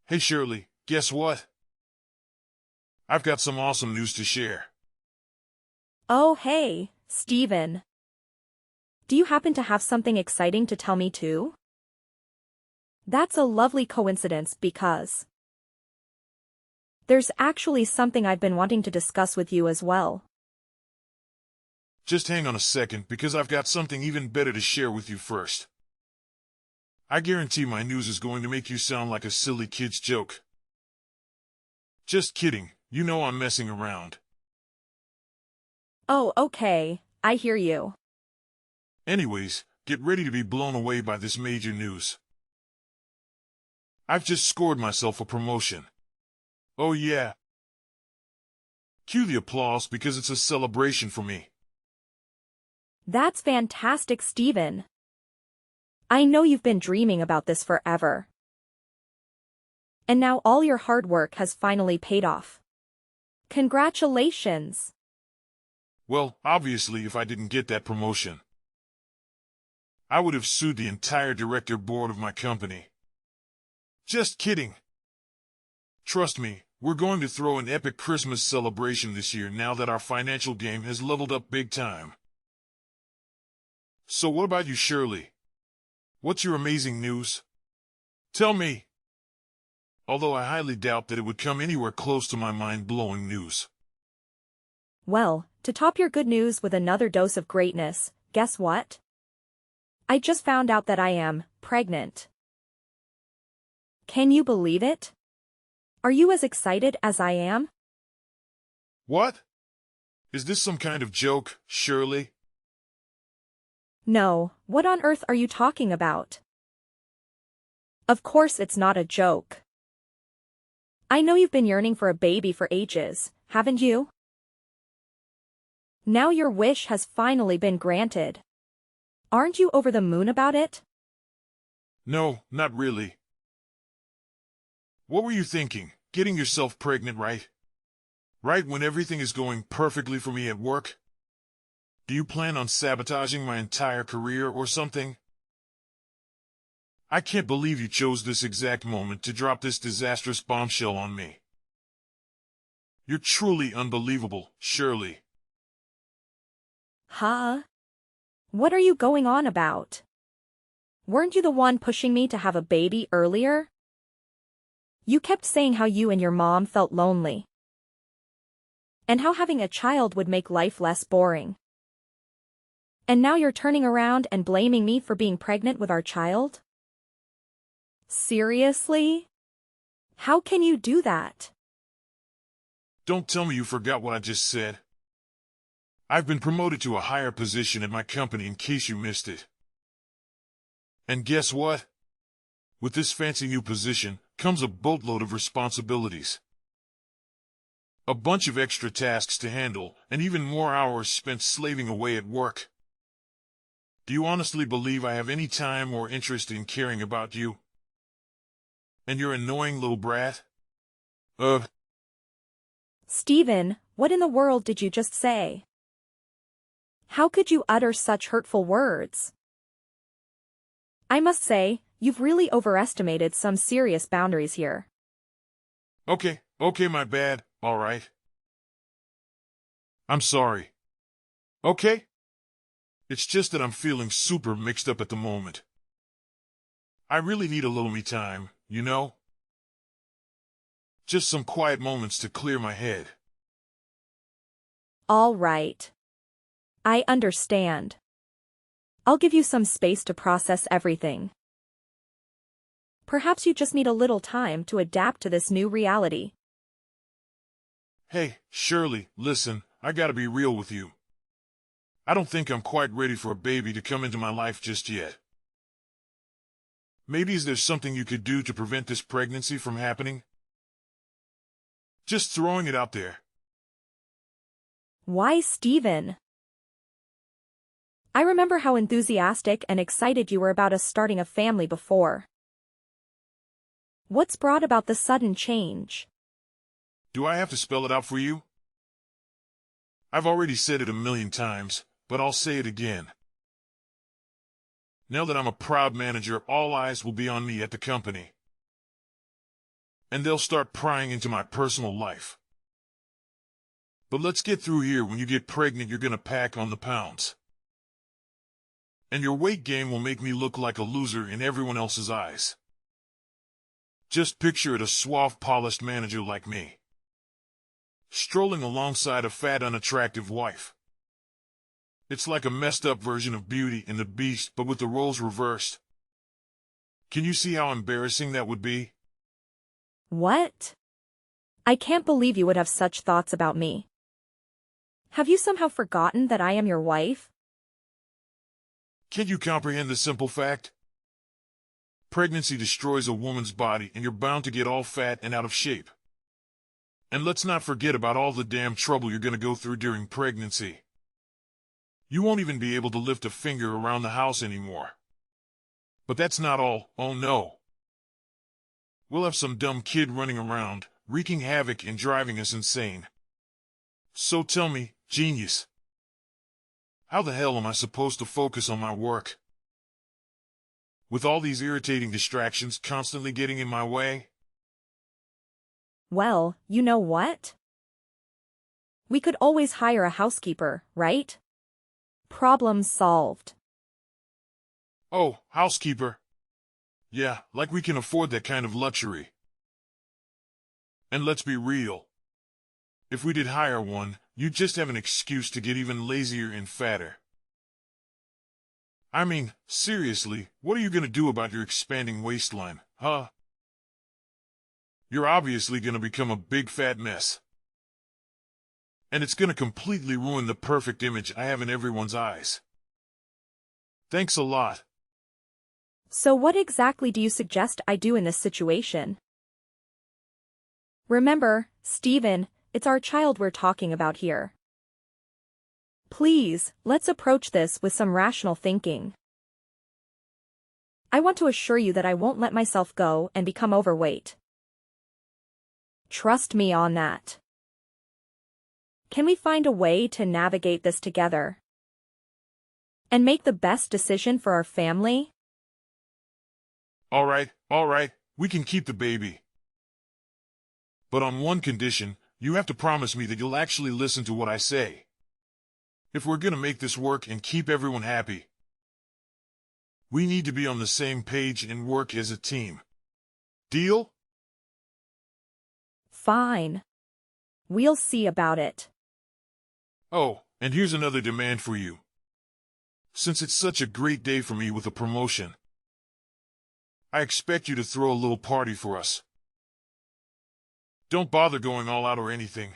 Hey Shirley, guess what? I've got some awesome news to share. Oh, hey, Steven. Do you happen to have something exciting to tell me too? That's a lovely coincidence because there's actually something I've been wanting to discuss with you as well. Just hang on a second because I've got something even better to share with you first. I guarantee my news is going to make you sound like a silly kid's joke. Just kidding, you know I'm messing around. Oh, okay, I hear you. Anyways, get ready to be blown away by this major news. I've just scored myself a promotion. Oh yeah. Cue the applause because it's a celebration for me. That's fantastic, Steven. I know you've been dreaming about this forever. And now all your hard work has finally paid off. Congratulations! Well, obviously if I didn't get that promotion, I would have sued the entire director board of my company. Just kidding. Trust me, we're going to throw an epic Christmas celebration this year now that our financial game has leveled up big time. So what about you, Shirley? What's your amazing news? Tell me. Although I highly doubt that it would come anywhere close to my mind-blowing news. Well, to top your good news with another dose of greatness, guess what? I just found out that I am pregnant. Can you believe it? Are you as excited as I am? What? Is this some kind of joke, Shirley? No, what on earth are you talking about? Of course it's not a joke. I know you've been yearning for a baby for ages, haven't you? Now your wish has finally been granted. Aren't you over the moon about it? No, not really. What were you thinking? Getting yourself pregnant, right? Right when everything is going perfectly for me at work? Do you plan on sabotaging my entire career or something? I can't believe you chose this exact moment to drop this disastrous bombshell on me. You're truly unbelievable, Shirley. Huh? What are you going on about? Weren't you the one pushing me to have a baby earlier? You kept saying how you and your mom felt lonely. And how having a child would make life less boring. And now you're turning around and blaming me for being pregnant with our child? Seriously? How can you do that? Don't tell me you forgot what I just said. I've been promoted to a higher position at my company in case you missed it. And guess what? With this fancy new position comes a boatload of responsibilities. A bunch of extra tasks to handle, and even more hours spent slaving away at work. Do you honestly believe I have any time or interest in caring about you? And your annoying little brat? Steven, what in the world did you just say? How could you utter such hurtful words? I must say, you've really overestimated some serious boundaries here. Okay, my bad, alright. I'm sorry. Okay? It's just that I'm feeling super mixed up at the moment. I really need a little me time, you know? Just some quiet moments to clear my head. All right. I understand. I'll give you some space to process everything. Perhaps you just need a little time to adapt to this new reality. Hey, Shirley, listen, I gotta be real with you. I don't think I'm quite ready for a baby to come into my life just yet. Maybe is there something you could do to prevent this pregnancy from happening? Just throwing it out there. Why, Steven? I remember how enthusiastic and excited you were about us starting a family before. What's brought about the sudden change? Do I have to spell it out for you? I've already said it 1,000,000 times, but I'll say it again. Now that I'm a proud manager, all eyes will be on me at the company. and they'll start prying into my personal life. But let's get through here. When you get pregnant, you're gonna pack on the pounds. And your weight gain will make me look like a loser in everyone else's eyes. Just picture it, a suave, polished manager like me, strolling alongside a fat, unattractive wife. It's like a messed up version of Beauty and the Beast, but with the roles reversed. Can you see how embarrassing that would be? What? I can't believe you would have such thoughts about me. Have you somehow forgotten that I am your wife? Can't you comprehend the simple fact? Pregnancy destroys a woman's body, and you're bound to get all fat and out of shape. And let's not forget about all the damn trouble you're gonna go through during pregnancy. You won't even be able to lift a finger around the house anymore. But that's not all. Oh no. We'll have some dumb kid running around, wreaking havoc and driving us insane. So tell me, genius, how the hell am I supposed to focus on my work with all these irritating distractions constantly getting in my way? Well, you know what? We could always hire a housekeeper, right? Problem solved. Oh, housekeeper. Yeah, like we can afford that kind of luxury. And let's be real. If we did hire one, you'd just have an excuse to get even lazier and fatter. I mean, seriously, what are you gonna do about your expanding waistline, huh? You're obviously gonna become a big fat mess. And it's gonna completely ruin the perfect image I have in everyone's eyes. Thanks a lot. So what exactly do you suggest I do in this situation? Remember, Stephen, it's our child we're talking about here. Please, let's approach this with some rational thinking. I want to assure you that I won't let myself go and become overweight. Trust me on that. Can we find a way to navigate this together and make the best decision for our family? All right, we can keep the baby. But on one condition, you have to promise me that you'll actually listen to what I say. If we're gonna make this work and keep everyone happy, we need to be on the same page and work as a team. Deal? Fine. We'll see about it. Oh, and here's another demand for you. Since it's such a great day for me with a promotion, I expect you to throw a little party for us. Don't bother going all out or anything.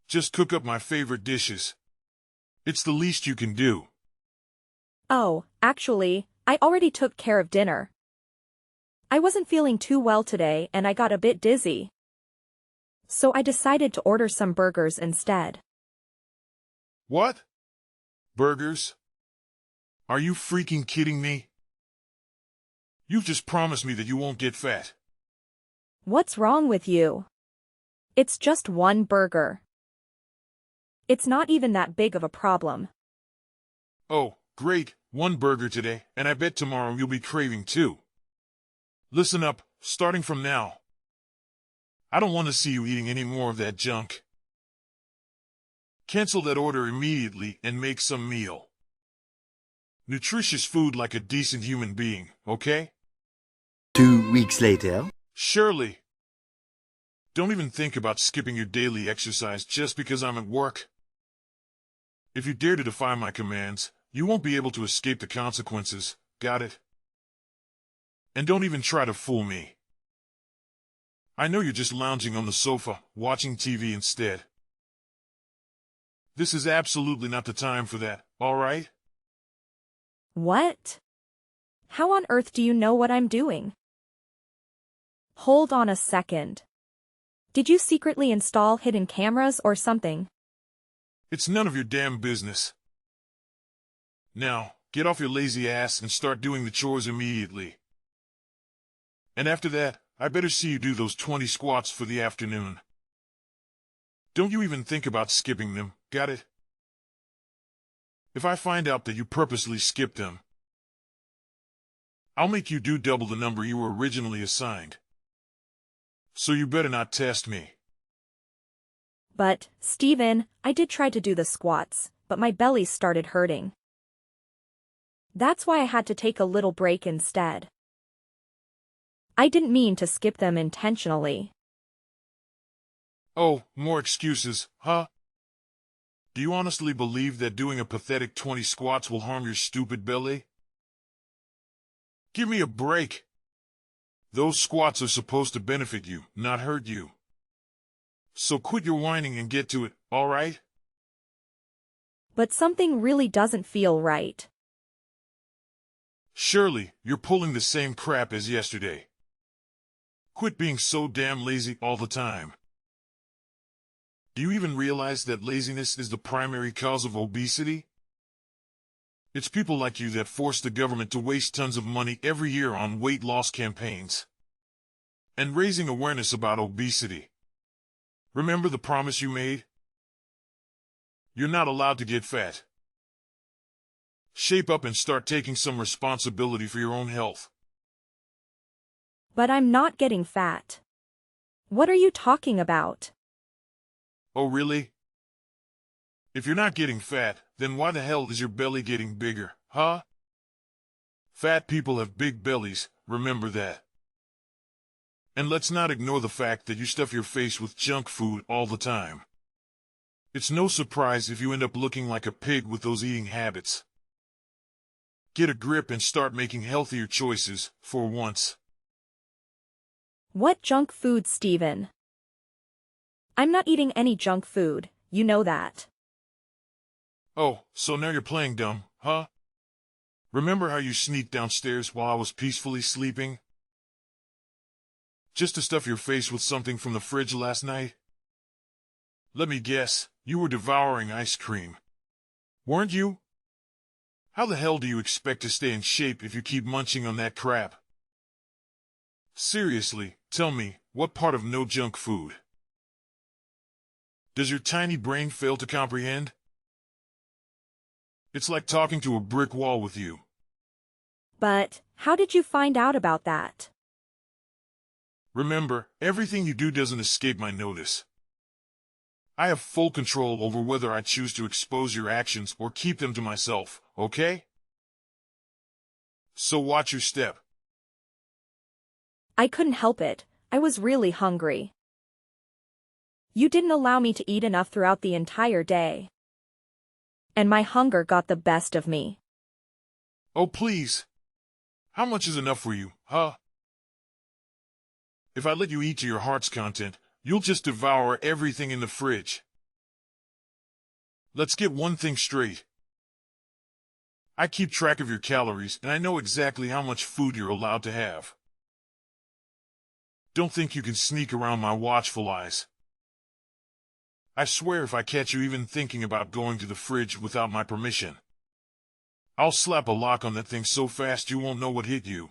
Just cook up my favorite dishes. It's the least you can do. Oh, actually, I already took care of dinner. I wasn't feeling too well today and I got a bit dizzy. So I decided to order some burgers instead. What? Burgers? Are you freaking kidding me? You've just promised me that you won't get fat. What's wrong with you? It's just one burger. It's not even that big of a problem. Oh, great, one burger today, and I bet tomorrow you'll be craving two. Listen up, starting from now. I don't want to see you eating any more of that junk. Cancel that order immediately and make some meal. Nutritious food like a decent human being, okay? 2 weeks later. Surely. Don't even think about skipping your daily exercise just because I'm at work. If you dare to defy my commands, you won't be able to escape the consequences, got it? And don't even try to fool me. I know you're just lounging on the sofa, watching TV instead. This is absolutely not the time for that, all right? What? How on earth do you know what I'm doing? Hold on a second. Did you secretly install hidden cameras or something? It's none of your damn business. Now, get off your lazy ass and start doing the chores immediately. And after that, I better see you do those 20 squats for the afternoon. Don't you even think about skipping them, got it? If I find out that you purposely skipped them, I'll make you do double the number you were originally assigned. So you better not test me. But, Steven, I did try to do the squats, but my belly started hurting. That's why I had to take a little break instead. I didn't mean to skip them intentionally. Oh, more excuses, huh? Do you honestly believe that doing a pathetic 20 squats will harm your stupid belly? Give me a break. Those squats are supposed to benefit you, not hurt you. So quit your whining and get to it, all right? But something really doesn't feel right. Surely, you're pulling the same crap as yesterday. Quit being so damn lazy all the time. Do you even realize that laziness is the primary cause of obesity? It's people like you that force the government to waste tons of money every year on weight loss campaigns and raising awareness about obesity. Remember the promise you made? You're not allowed to get fat. Shape up and start taking some responsibility for your own health. But I'm not getting fat. What are you talking about? Oh, really? If you're not getting fat, then why the hell is your belly getting bigger, huh? Fat people have big bellies, remember that. And let's not ignore the fact that you stuff your face with junk food all the time. It's no surprise if you end up looking like a pig with those eating habits. Get a grip and start making healthier choices, for once. What junk food, Steven? I'm not eating any junk food, you know that. Oh, so now you're playing dumb, huh? Remember how you sneaked downstairs while I was peacefully sleeping? Just to stuff your face with something from the fridge last night? Let me guess, you were devouring ice cream. Weren't you? How the hell do you expect to stay in shape if you keep munching on that crap? Seriously, tell me, what part of no junk food? Does your tiny brain fail to comprehend? It's like talking to a brick wall with you. But, how did you find out about that? Remember, everything you do doesn't escape my notice. I have full control over whether I choose to expose your actions or keep them to myself, okay? So watch your step. I couldn't help it, I was really hungry. You didn't allow me to eat enough throughout the entire day. And my hunger got the best of me. Oh, please. How much is enough for you, huh? If I let you eat to your heart's content, you'll just devour everything in the fridge. Let's get one thing straight. I keep track of your calories, and I know exactly how much food you're allowed to have. Don't think you can sneak around my watchful eyes. I swear if I catch you even thinking about going to the fridge without my permission, I'll slap a lock on that thing so fast you won't know what hit you.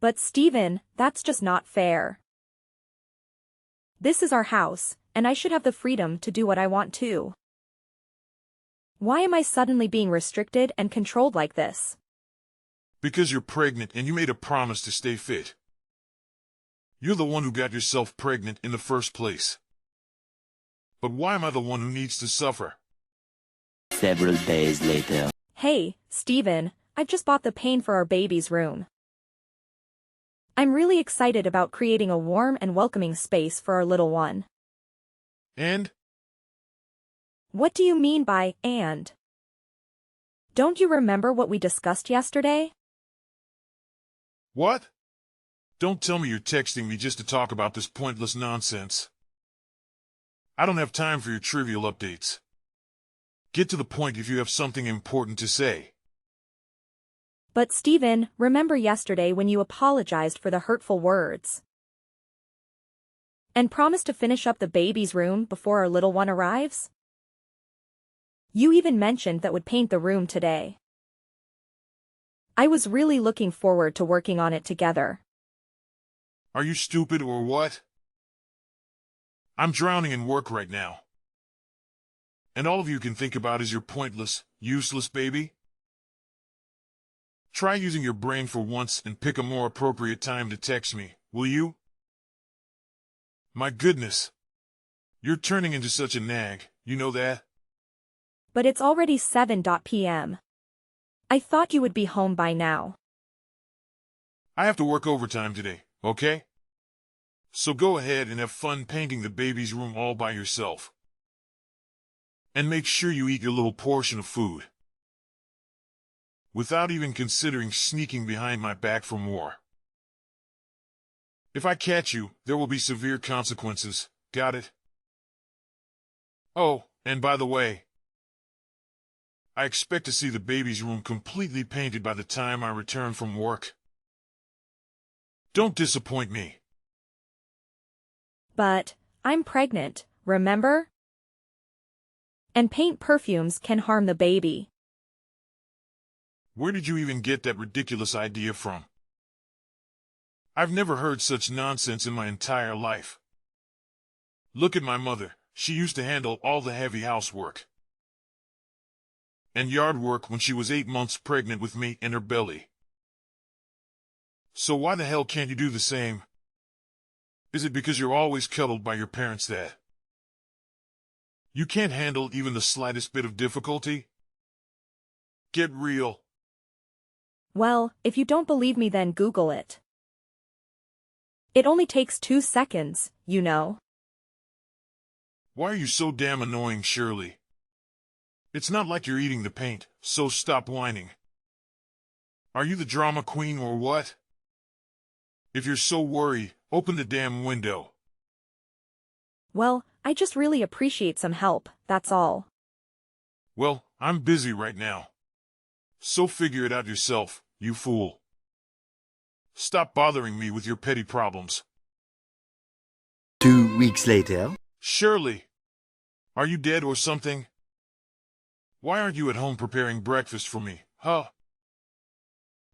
But Steven, that's just not fair. This is our house, and I should have the freedom to do what I want too. Why am I suddenly being restricted and controlled like this? Because you're pregnant and you made a promise to stay fit. You're the one who got yourself pregnant in the first place. But why am I the one who needs to suffer? Several days later. Hey, Steven, I just bought the paint for our baby's room. I'm really excited about creating a warm and welcoming space for our little one. And? What do you mean by "and"? Don't you remember what we discussed yesterday? What? Don't tell me you're texting me just to talk about this pointless nonsense. I don't have time for your trivial updates. Get to the point if you have something important to say. But Steven, remember yesterday when you apologized for the hurtful words? And promised to finish up the baby's room before our little one arrives? You even mentioned that would paint the room today. I was really looking forward to working on it together. Are you stupid or what? I'm drowning in work right now. And all of you can think about is your pointless, useless baby? Try using your brain for once and pick a more appropriate time to text me, will you? My goodness. You're turning into such a nag, you know that? But it's already 7 p.m. I thought you would be home by now. I have to work overtime today, okay? So go ahead and have fun painting the baby's room all by yourself. And make sure you eat your little portion of food. Without even considering sneaking behind my back for more. If I catch you, there will be severe consequences, got it? Oh, and by the way, I expect to see the baby's room completely painted by the time I return from work. Don't disappoint me. But I'm pregnant, remember? And paint perfumes can harm the baby. Where did you even get that ridiculous idea from? I've never heard such nonsense in my entire life. Look at my mother. She used to handle all the heavy housework and yard work when she was 8 months pregnant with me in her belly. So why the hell can't you do the same? Is it because you're always cuddled by your parents that you can't handle even the slightest bit of difficulty? Get real. Well, if you don't believe me, then Google it. It only takes 2 seconds, you know. Why are you so damn annoying, Shirley? It's not like you're eating the paint, so stop whining. Are you the drama queen or what? If you're so worried, open the damn window. Well, I just really appreciate some help, that's all. Well, I'm busy right now. So figure it out yourself, you fool. Stop bothering me with your petty problems. 2 weeks later. Shirley, are you dead or something? Why aren't you at home preparing breakfast for me, huh?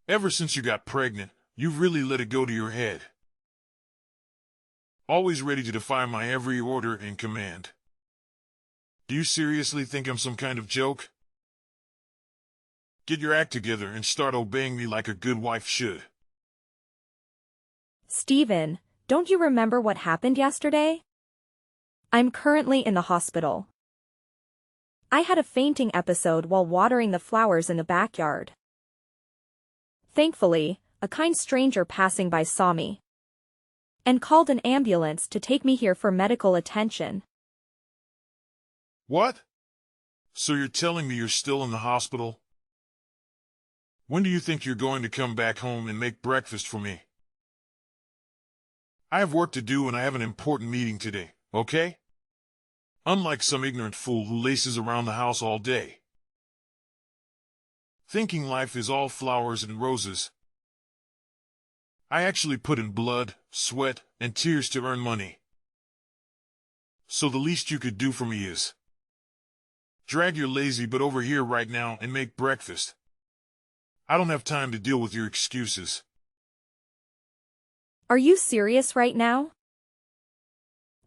Ever since you got pregnant, you've really let it go to your head. Always ready to defy my every order and command. Do you seriously think I'm some kind of joke? Get your act together and start obeying me like a good wife should. Steven, don't you remember what happened yesterday? I'm currently in the hospital. I had a fainting episode while watering the flowers in the backyard. Thankfully, a kind stranger passing by saw me and called an ambulance to take me here for medical attention. What? So you're telling me you're still in the hospital? When do you think you're going to come back home and make breakfast for me? I have work to do and I have an important meeting today, okay? Unlike some ignorant fool who laces around the house all day, thinking life is all flowers and roses. I actually put in blood, sweat, and tears to earn money. So the least you could do for me is drag your lazy butt over here right now and make breakfast. I don't have time to deal with your excuses. Are you serious right now?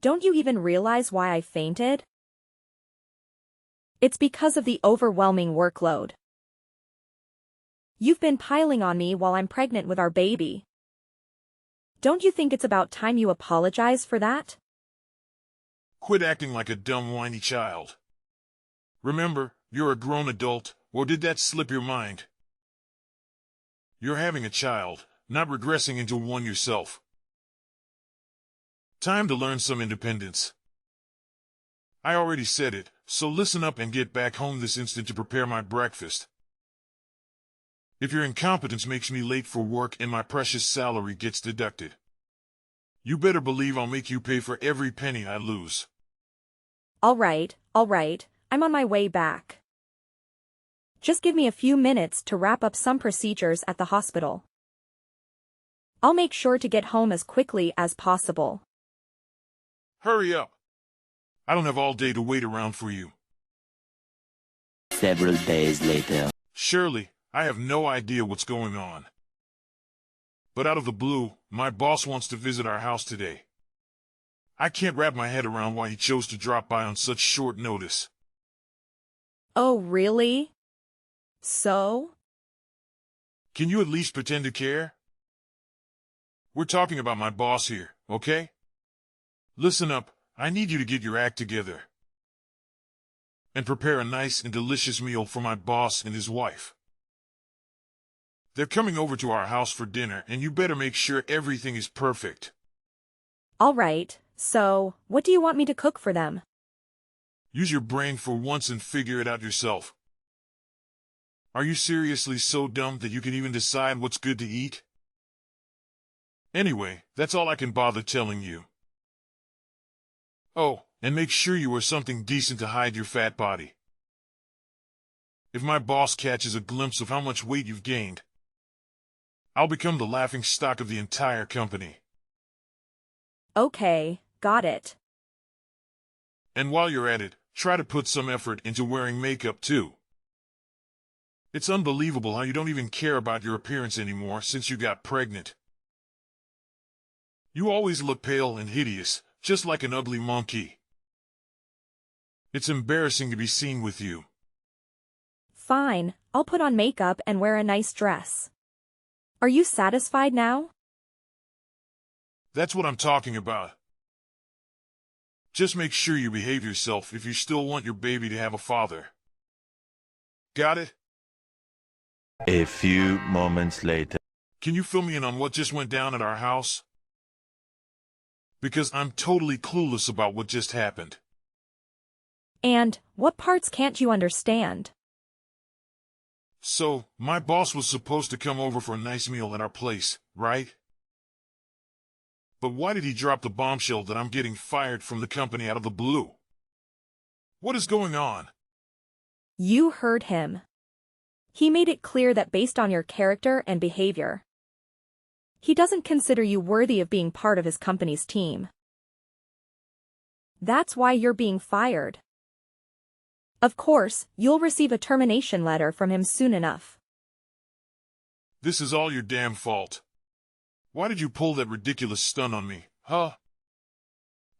Don't you even realize why I fainted? It's because of the overwhelming workload. You've been piling on me while I'm pregnant with our baby. Don't you think it's about time you apologize for that? Quit acting like a dumb whiny child. Remember, you're a grown adult, or did that slip your mind? You're having a child, not regressing into one yourself. Time to learn some independence. I already said it, so listen up and get back home this instant to prepare my breakfast. If your incompetence makes me late for work and my precious salary gets deducted, you better believe I'll make you pay for every penny I lose. All right, I'm on my way back. Just give me a few minutes to wrap up some procedures at the hospital. I'll make sure to get home as quickly as possible. Hurry up. I don't have all day to wait around for you. Several days later. Shirley, I have no idea what's going on. But out of the blue, my boss wants to visit our house today. I can't wrap my head around why he chose to drop by on such short notice. Oh, really? So? Can you at least pretend to care? We're talking about my boss here, okay? Listen up, I need you to get your act together and prepare a nice and delicious meal for my boss and his wife. They're coming over to our house for dinner, and you better make sure everything is perfect. All right, so, what do you want me to cook for them? Use your brain for once and figure it out yourself. Are you seriously so dumb that you can even decide what's good to eat? Anyway, that's all I can bother telling you. Oh, and make sure you wear something decent to hide your fat body. If my boss catches a glimpse of how much weight you've gained, I'll become the laughing stock of the entire company. Okay, got it. And while you're at it, try to put some effort into wearing makeup too. It's unbelievable how you don't even care about your appearance anymore since you got pregnant. You always look pale and hideous, just like an ugly monkey. It's embarrassing to be seen with you. Fine, I'll put on makeup and wear a nice dress. Are you satisfied now? That's what I'm talking about. Just make sure you behave yourself if you still want your baby to have a father. Got it? A few moments later. Can you fill me in on what just went down at our house? Because I'm totally clueless about what just happened. And, what parts can't you understand? So, my boss was supposed to come over for a nice meal at our place, right? But why did he drop the bombshell that I'm getting fired from the company out of the blue? What is going on? You heard him. He made it clear that based on your character and behavior, he doesn't consider you worthy of being part of his company's team. That's why you're being fired. Of course, you'll receive a termination letter from him soon enough. This is all your damn fault. Why did you pull that ridiculous stunt on me, huh?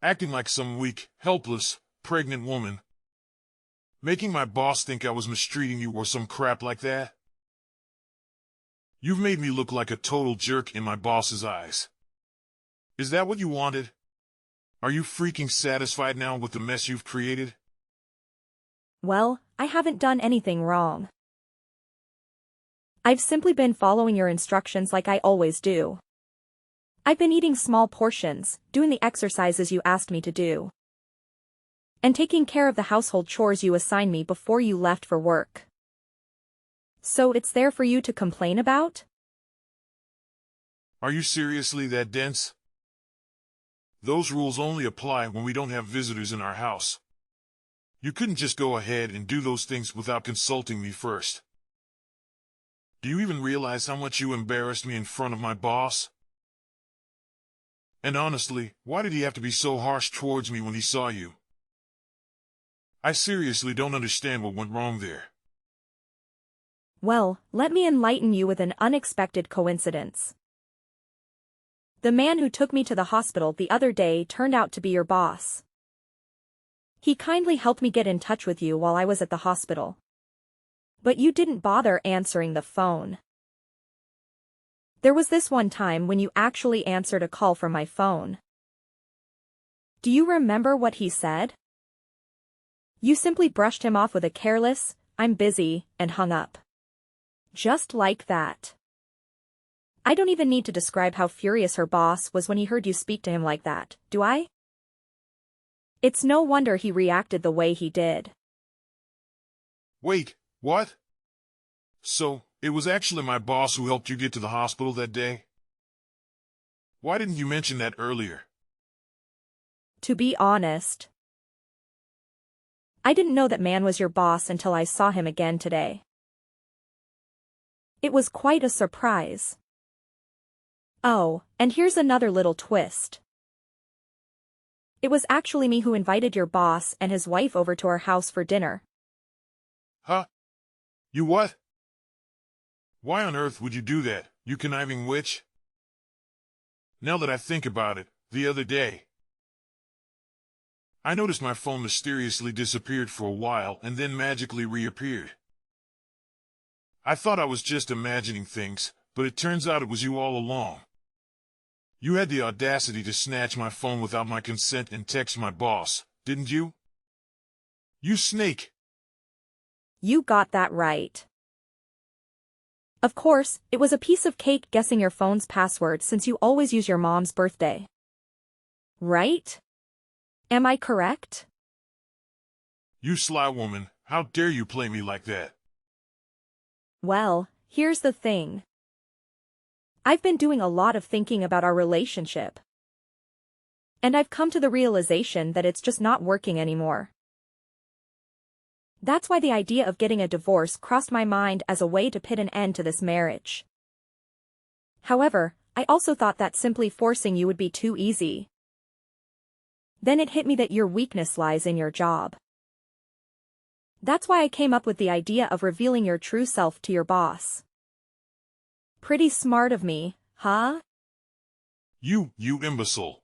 Acting like some weak, helpless, pregnant woman. Making my boss think I was mistreating you or some crap like that. You've made me look like a total jerk in my boss's eyes. Is that what you wanted? Are you freaking satisfied now with the mess you've created? Well, I haven't done anything wrong. I've simply been following your instructions like I always do. I've been eating small portions, doing the exercises you asked me to do, and taking care of the household chores you assigned me before you left for work. So it's there for you to complain about? Are you seriously that dense? Those rules only apply when we don't have visitors in our house. You couldn't just go ahead and do those things without consulting me first. Do you even realize how much you embarrassed me in front of my boss? And honestly, why did he have to be so harsh towards me when he saw you? I seriously don't understand what went wrong there. Well, let me enlighten you with an unexpected coincidence. The man who took me to the hospital the other day turned out to be your boss. He kindly helped me get in touch with you while I was at the hospital. But you didn't bother answering the phone. There was this one time when you actually answered a call from my phone. Do you remember what he said? You simply brushed him off with a careless, "I'm busy," and hung up. Just like that. I don't even need to describe how furious her boss was when he heard you speak to him like that, do I? It's no wonder he reacted the way he did. Wait, what? So, it was actually my boss who helped you get to the hospital that day? Why didn't you mention that earlier? To be honest, I didn't know that man was your boss until I saw him again today. It was quite a surprise. Oh, and here's another little twist. It was actually me who invited your boss and his wife over to our house for dinner. Huh? You what? Why on earth would you do that, you conniving witch? Now that I think about it, the other day, I noticed my phone mysteriously disappeared for a while and then magically reappeared. I thought I was just imagining things, but it turns out it was you all along. You had the audacity to snatch my phone without my consent and text my boss, didn't you? You snake! You got that right. Of course, it was a piece of cake guessing your phone's password since you always use your mom's birthday. Right? Am I correct? You sly woman, how dare you play me like that? Well, here's the thing. I've been doing a lot of thinking about our relationship. And I've come to the realization that it's just not working anymore. That's why the idea of getting a divorce crossed my mind as a way to put an end to this marriage. However, I also thought that simply forcing you would be too easy. Then it hit me that your weakness lies in your job. That's why I came up with the idea of revealing your true self to your boss. Pretty smart of me, huh? You imbecile.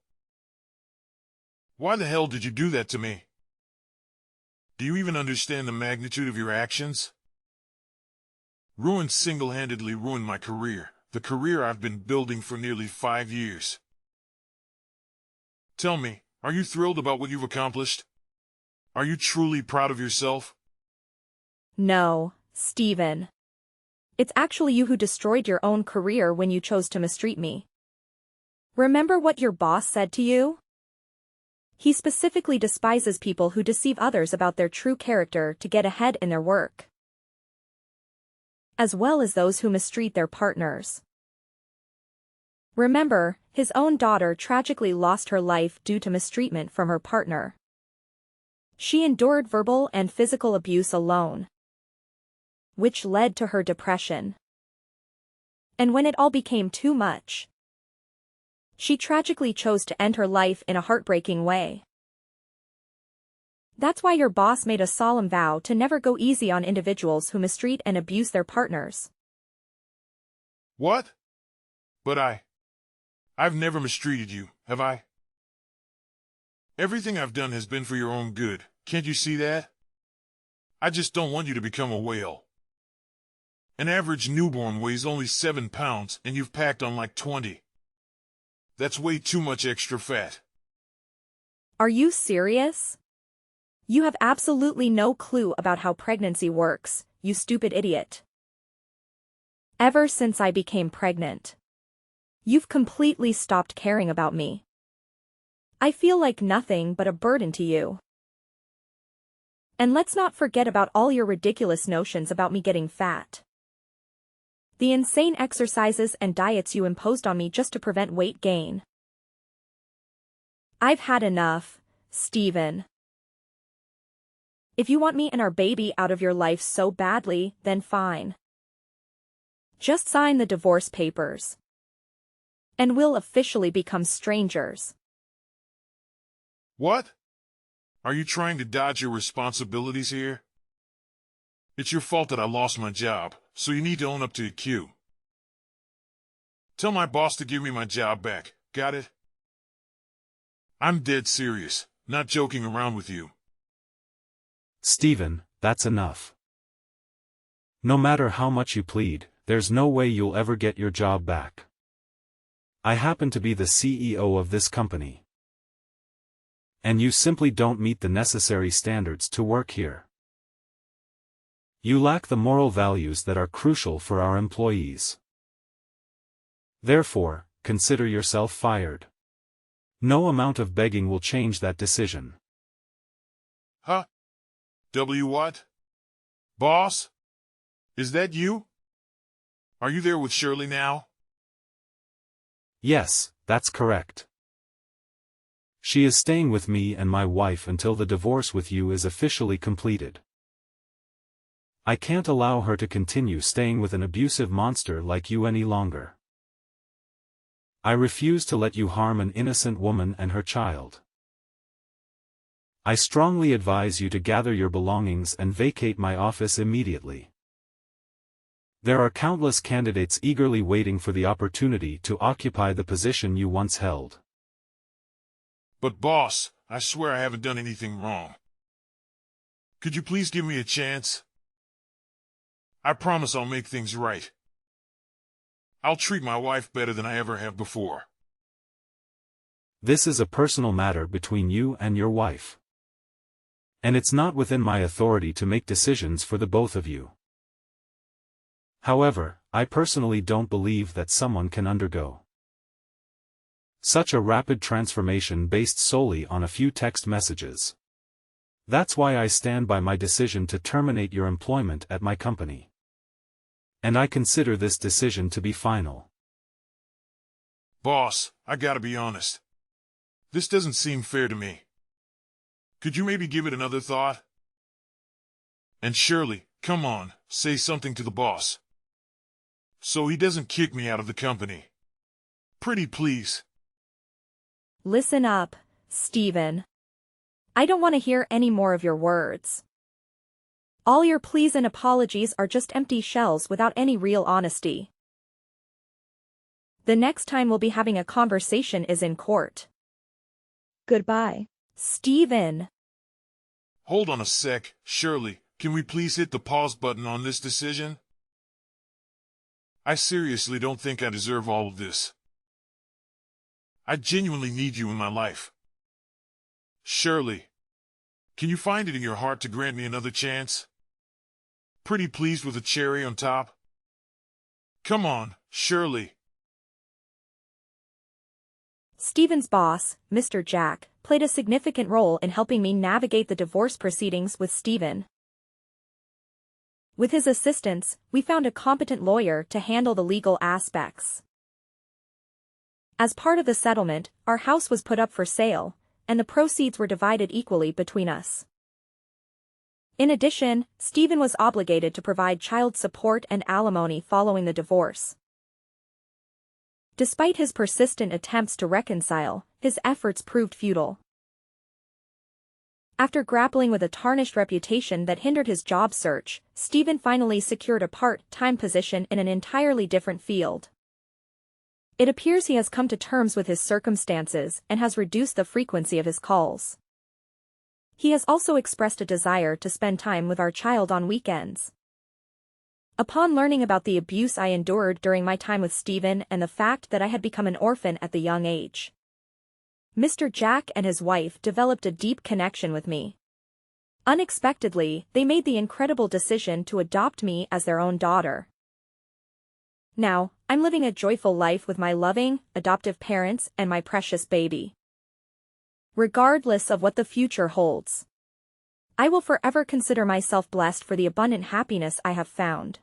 Why the hell did you do that to me? Do you even understand the magnitude of your actions? Single-handedly ruined my career, the career I've been building for nearly 5 years. Tell me, are you thrilled about what you've accomplished? Are you truly proud of yourself? No, Steven. It's actually you who destroyed your own career when you chose to mistreat me. Remember what your boss said to you? He specifically despises people who deceive others about their true character to get ahead in their work, as well as those who mistreat their partners. Remember, his own daughter tragically lost her life due to mistreatment from her partner. She endured verbal and physical abuse alone, which led to her depression. And when it all became too much, she tragically chose to end her life in a heartbreaking way. That's why your boss made a solemn vow to never go easy on individuals who mistreat and abuse their partners. What? But I've never mistreated you, have I? Everything I've done has been for your own good, can't you see that? I just don't want you to become a whale. An average newborn weighs only 7 pounds and you've packed on like 20. That's way too much extra fat. Are you serious? You have absolutely no clue about how pregnancy works, you stupid idiot. Ever since I became pregnant, you've completely stopped caring about me. I feel like nothing but a burden to you. And let's not forget about all your ridiculous notions about me getting fat. The insane exercises and diets you imposed on me just to prevent weight gain. I've had enough, Steven. If you want me and our baby out of your life so badly, then fine. Just sign the divorce papers. And we'll officially become strangers. What? Are you trying to dodge your responsibilities here? It's your fault that I lost my job, so you need to own up to it, Q. Tell my boss to give me my job back, got it? I'm dead serious, not joking around with you. Steven, that's enough. No matter how much you plead, there's no way you'll ever get your job back. I happen to be the CEO of this company. And you simply don't meet the necessary standards to work here. You lack the moral values that are crucial for our employees. Therefore, consider yourself fired. No amount of begging will change that decision. Huh? What? Boss? Is that you? Are you there with Shirley now? Yes, that's correct. She is staying with me and my wife until the divorce with you is officially completed. I can't allow her to continue staying with an abusive monster like you any longer. I refuse to let you harm an innocent woman and her child. I strongly advise you to gather your belongings and vacate my office immediately. There are countless candidates eagerly waiting for the opportunity to occupy the position you once held. But boss, I swear I haven't done anything wrong. Could you please give me a chance? I promise I'll make things right. I'll treat my wife better than I ever have before. This is a personal matter between you and your wife. And it's not within my authority to make decisions for the both of you. However, I personally don't believe that someone can undergo such a rapid transformation based solely on a few text messages. That's why I stand by my decision to terminate your employment at my company. And I consider this decision to be final. Boss, I gotta be honest. This doesn't seem fair to me. Could you maybe give it another thought? And Shirley, come on, say something to the boss, so he doesn't kick me out of the company. Pretty please. Listen up, Stephen. I don't want to hear any more of your words. All your pleas and apologies are just empty shells without any real honesty. The next time we'll be having a conversation is in court. Goodbye, Stephen. Hold on a sec, Shirley, can we please hit the pause button on this decision? I seriously don't think I deserve all of this. I genuinely need you in my life. Shirley, can you find it in your heart to grant me another chance? Pretty pleased with a cherry on top? Come on, Shirley. Stephen's boss, Mr. Jack, played a significant role in helping me navigate the divorce proceedings with Stephen. With his assistance, we found a competent lawyer to handle the legal aspects. As part of the settlement, our house was put up for sale, and the proceeds were divided equally between us. In addition, Stephen was obligated to provide child support and alimony following the divorce. Despite his persistent attempts to reconcile, his efforts proved futile. After grappling with a tarnished reputation that hindered his job search, Stephen finally secured a part-time position in an entirely different field. It appears he has come to terms with his circumstances and has reduced the frequency of his calls. He has also expressed a desire to spend time with our child on weekends. Upon learning about the abuse I endured during my time with Stephen and the fact that I had become an orphan at the young age, Mr. Jack and his wife developed a deep connection with me. Unexpectedly, they made the incredible decision to adopt me as their own daughter. Now, I'm living a joyful life with my loving, adoptive parents and my precious baby. Regardless of what the future holds, I will forever consider myself blessed for the abundant happiness I have found.